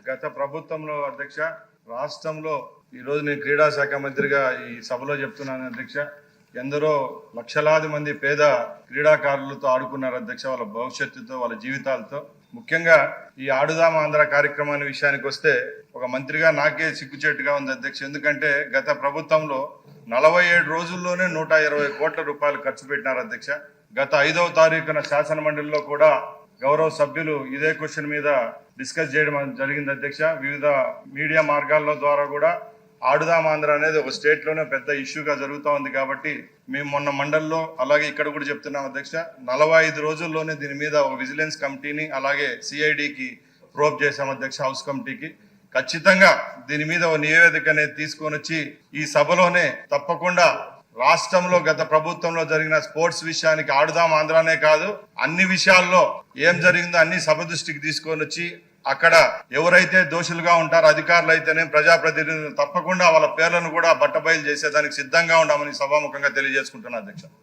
గత ప్రభుత్వంలో అధ్యక్ష రాష్ట్రంలో ఈరోజు నేను క్రీడా శాఖ మంత్రిగా ఈ సభలో చెప్తున్నాను అధ్యక్ష, ఎందరో లక్షలాది మంది పేద క్రీడాకారులతో ఆడుకున్నారు అధ్యక్ష, వాళ్ళ భవిష్యత్తుతో వాళ్ళ జీవితాలతో. ముఖ్యంగా ఈ ఆడుదాం ఆంధ్ర కార్యక్రమాన్ని విషయానికి వస్తే ఒక మంత్రిగా నాకే సిగ్గుచేటుగా ఉంది అధ్యక్ష. ఎందుకంటే గత ప్రభుత్వంలో 47 రోజుల్లోనే 120 కోట్ల రూపాయలు ఖర్చు పెట్టినారు అధ్యక్ష. గత 5వ తారీఖున శాసన మండలిలో కూడా గౌరవ సభ్యులు ఇదే క్వశ్చన్ మీద డిస్కస్ చేయడం జరిగింది అధ్యక్ష. వివిధ మీడియా మార్గాల ద్వారా కూడా ఆడుదాం ఆంధ్ర అనేది ఒక స్టేట్ లోనే పెద్ద ఇష్యూగా జరుగుతూ ఉంది. కాబట్టి మేము మొన్న మండలిలో అలాగే ఇక్కడ కూడా చెప్తున్నాం అధ్యక్ష, 45 రోజుల్లోనే దీని మీద ఒక విజిలెన్స్ కమిటీని అలాగే సిఐడికి ప్రోబ్ చేశాం అధ్యక్ష, హౌస్ కమిటీకి. ఖచ్చితంగా దీని మీద ఒక నివేదిక అనేది తీసుకొని వచ్చి ఈ సభలోనే తప్పకుండా రాష్ట్రంలో గత ప్రభుత్వంలో జరిగిన స్పోర్ట్స్ విషయానికి ఆడుదాం ఆంధ్రానే కాదు అన్ని విషయాల్లో ఏం జరిగిందో అన్ని సభ దృష్టికి తీసుకొని వచ్చి అక్కడ ఎవరైతే దోషులుగా ఉంటారో అధికారులు అయితేనే ప్రజాప్రతినిధులు తప్పకుండా వాళ్ళ పేర్లను కూడా బట్టబయలు చేసేదానికి సిద్ధంగా ఉన్నామని సభాముఖంగా తెలియజేసుకుంటున్నా అధ్యక్ష.